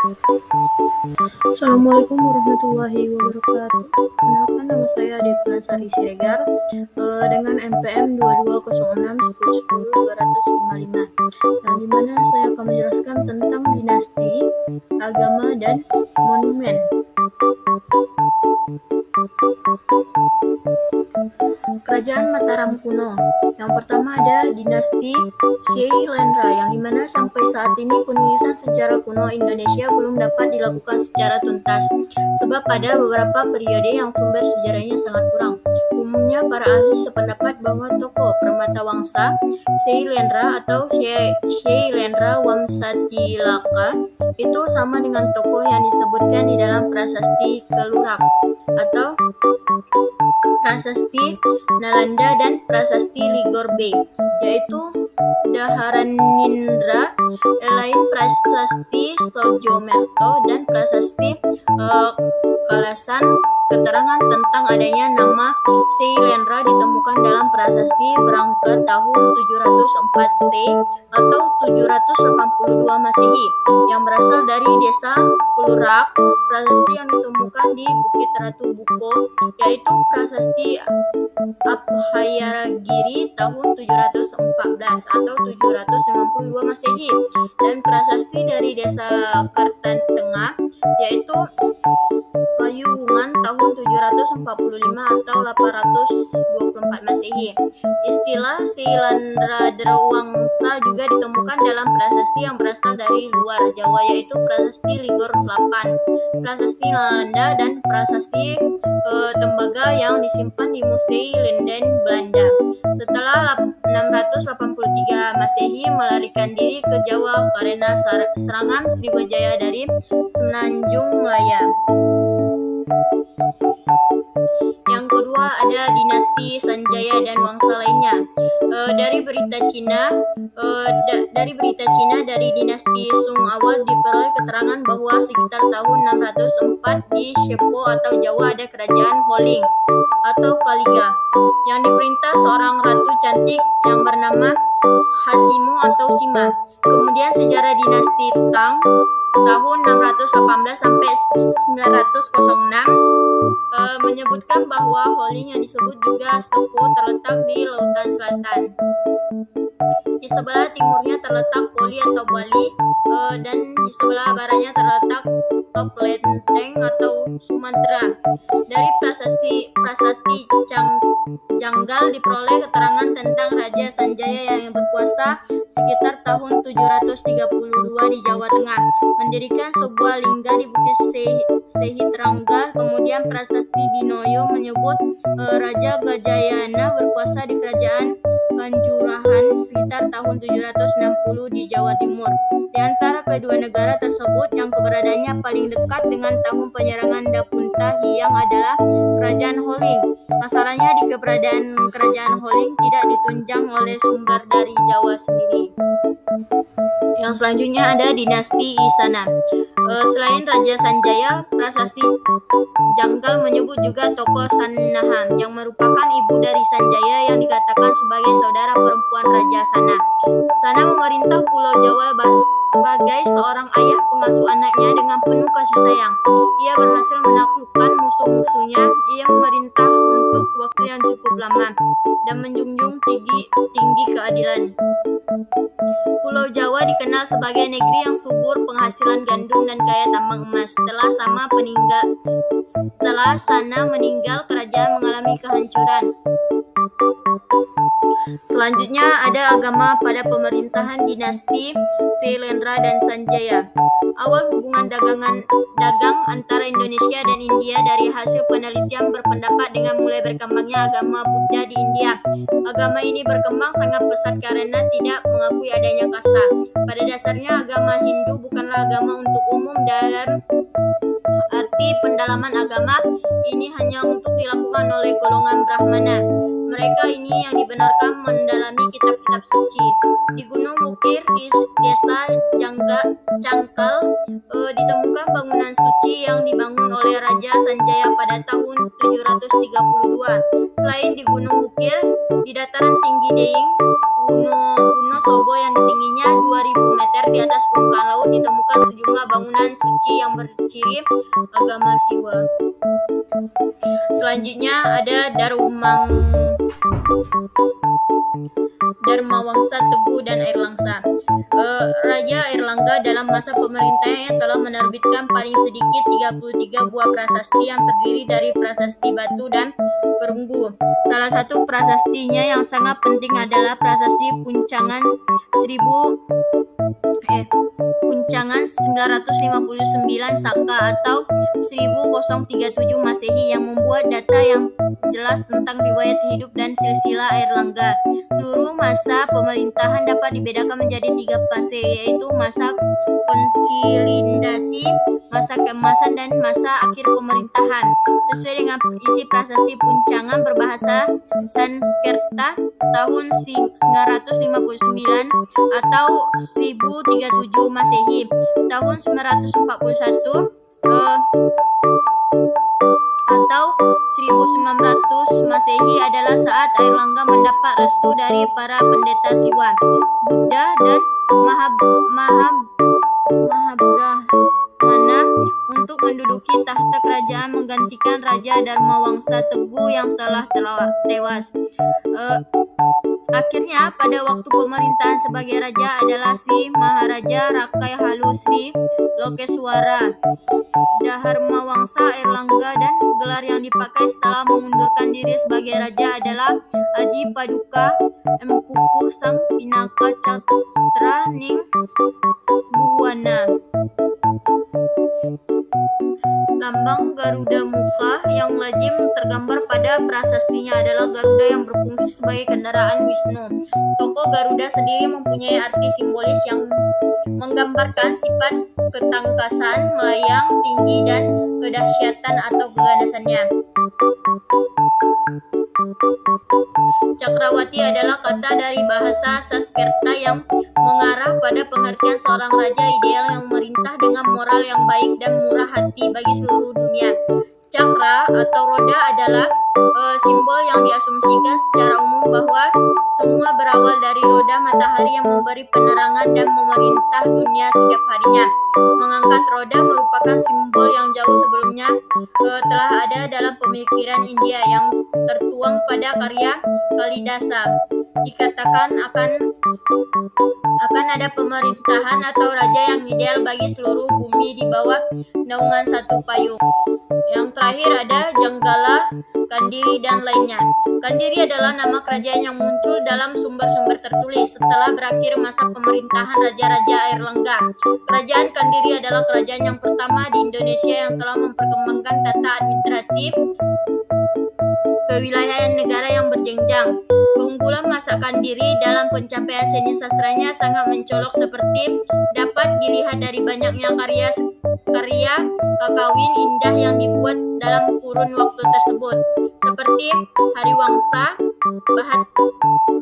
Assalamualaikum warahmatullahi wabarakatuh. Kenalkan nama saya Devna Sari Siregar dengan NPM 22061010-255 yang dimana saya akan menjelaskan tentang dinasti, agama, dan monumen. Kerajaan Mataram kuno. Yang pertama ada dinasti Syailendra yang dimana sampai saat ini penulisan sejarah kuno Indonesia belum dapat dilakukan secara tuntas sebab pada beberapa periode yang sumber sejarahnya sangat kurang. Umumnya para ahli sependapat bahwa tokoh Permata Wangsa Syailendra atau Syailendra Wamsatilaka itu sama dengan tokoh yang disebutkan di dalam prasasti Kelurak atau prasasti Nalanda dan prasasti Ligorbe, yaitu Daharanindra, lain prasasti Sojomerto dan prasasti Kalasan. Keterangan tentang adanya nama Syailendra ditemukan dalam prasasti berangkat tahun 704 Sey atau 782 Masehi yang berasal dari desa Kelurak. Prasasti yang ditemukan di Bukit Ratu Buko yaitu prasasti Abhayagiri tahun 714 atau 792 Masehi dan prasasti dari desa Kertan Tengah yaitu Kayuwungan tahun 745 atau 824 Masehi. Istilah Syailendra Wangsa juga ditemukan dalam prasasti yang berasal dari luar Jawa yaitu prasasti Ligor 8, prasasti Nalanda dan prasasti tembaga yang disimpan di Museum Linden Belanda. Setelah 683 Masehi melarikan diri ke Jawa karena serangan Sriwijaya dari Semenanjung Malaya. Yang kedua ada dinasti Sanjaya dan Wangsa lainnya. Dari berita Cina dari dinasti Sung awal diperoleh keterangan bahwa sekitar tahun 604 di Shepo atau Jawa ada kerajaan Holing atau Kaliga yang diperintah seorang ratu cantik yang bernama Hasimo atau Sima. Kemudian sejarah dinasti Tang tahun 618 sampai 906 menyebutkan bahwa Holing yang disebut juga Sepo terletak di Lautan Selatan. Di sebelah timurnya terletak Poli atau Bali dan di sebelah baratnya terletak Top Lenteng atau Sumatera. Dari prasasti Janggal diperoleh keterangan tentang Raja Sanjaya yang berkuasa sekitar tahun 732 di Jawa Tengah, mendirikan sebuah lingga di Bukit Sehitrangga. Kemudian prasasti Dinoyo menyebut Raja Gajayana berkuasa di kerajaan Kanjurahan sekitar tahun 760 di Jawa Timur. Di antara kedua negara tersebut yang keberadaannya paling dekat dengan tahun penyerangan Dapunta Hyang adalah kerajaan Holing. Masalahnya di keberadaan kerajaan Holing tidak ditunjang oleh sumber dari Jawa sendiri. Yang selanjutnya ada dinasti Isana. Selain Raja Sanjaya, prasasti Janggal menyebut juga tokoh Sanaha yang merupakan ibu dari Sanjaya yang dikatakan sebagai saudara perempuan Raja Sana. Sana memerintah Pulau Jawa sebagai seorang ayah pengasuh anaknya dengan penuh kasih sayang. Ia berhasil menaklukkan musuh-musuhnya. Ia memerintah untuk waktu yang cukup lama dan menjunjung tinggi keadilan. Pulau Jawa dikenal sebagai negeri yang subur penghasilan gandum dan kaya tambang emas. Setelah Sana meninggal, kerajaan mengalami kehancuran. Selanjutnya ada agama pada pemerintahan dinasti Syailendra dan Sanjaya. Awal hubungan dagang antara Indonesia dan India dari hasil penelitian berpendapat dengan mulai berkembangnya agama Buddha di India. Agama ini berkembang sangat pesat karena tidak mengakui adanya kasta. Pada dasarnya agama Hindu bukanlah agama untuk umum dalam arti pendalaman agama ini hanya untuk dilakukan oleh golongan Brahmana. Mereka ini yang dibenarkan mendalami kitab-kitab suci. Di Gunung Bukir di desa Cangkal ditemukan bangunan suci yang dibangun oleh Raja Sanjaya pada tahun 732. Selain di Gunung Bukir, di dataran tinggi Deing, Wonosobo yang tingginya 2000 meter di atas permukaan laut ditemukan sejumlah bangunan suci yang berciri agama Siwa. Selanjutnya ada Dharmawangsa Teguh dan Airlangga. Raja Airlangga dalam masa pemerintahnya telah menerbitkan paling sedikit 33 buah prasasti yang terdiri dari prasasti batu dan perunggu. Salah satu prasastinya yang sangat penting adalah prasasti Puncangan 959 Saka atau 1037 Masehi yang membuat data yang jelas tentang riwayat hidup dan silsilah Airlangga. Seluruh masa pemerintahan dapat dibedakan menjadi 3 fase, yaitu masa konsolidasi, masa keemasan, dan masa akhir pemerintahan. Sesuai dengan isi prasasti Puncangan berbahasa Sanskerta tahun 959 atau 1037 Masehi. Tahun 941 atau 1900 Masehi adalah saat Airlangga mendapat restu dari para pendeta Siwa, Buddha, dan Mahabrahmana untuk menduduki tahta kerajaan menggantikan Raja Dharmawangsa Teguh yang telah tewas. Akhirnya pada waktu pemerintahan sebagai raja adalah Sri Maharaja Rakai Halu Sri Lokeswara Dharmawangsa Airlangga, dan gelar yang dipakai setelah mengundurkan diri sebagai raja adalah Aji Paduka Empuku Sang Pinaka Catra Ning Buhuana. Lambang Garuda Muka yang lazim tergambar pada prasastinya adalah Garuda yang berfungsi sebagai kendaraan Wisnu. Tokoh Garuda sendiri mempunyai arti simbolis yang menggambarkan sifat ketangkasan, melayang tinggi, dan kedahsyatan atau keganasannya. Cakrawati adalah kata dari bahasa Sanskerta yang mengarah pada pengertian seorang raja ideal yang memerintah dengan moral yang baik dan murah hati bagi seluruh dunia. Cakra atau roda adalah simbol yang diasumsikan secara umum bahwa semua berawal dari roda matahari yang memberi penerangan dan memerintah dunia setiap harinya. Mengangkat roda merupakan simbol yang jauh sebelumnya telah ada dalam pemikiran India yang tertuang pada karya Kalidasa. Dikatakan akan ada pemerintahan atau raja yang ideal bagi seluruh bumi di bawah naungan satu payung. Yang terakhir ada Janggala, Kandiri, dan lainnya. Kandiri adalah nama kerajaan yang muncul dalam sumber-sumber tertulis setelah berakhir masa pemerintahan Raja-Raja Airlangga. Kerajaan Kandiri adalah kerajaan yang pertama di Indonesia yang telah memperkembangkan tata administrasi kewilayahan negara yang berjenjang. Keunggulan masa Kandiri dalam pencapaian seni sastranya sangat mencolok seperti dapat dilihat dari banyaknya karya kakawin indah yang dibuat dalam kurun waktu tersebut, seperti Hariwangsa,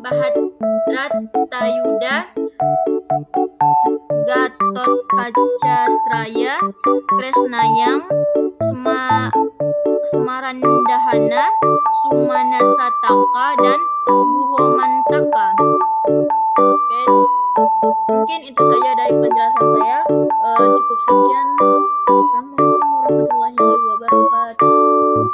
Bahatratayuda, Gatotkaca Kresnayang, Smarandahana, Sumanasataka, dan Buhomantaka. Oke, mungkin itu saja dari penjelasan saya. Cukup sekian. Assalamualaikum warahmatullahi wabarakatuh.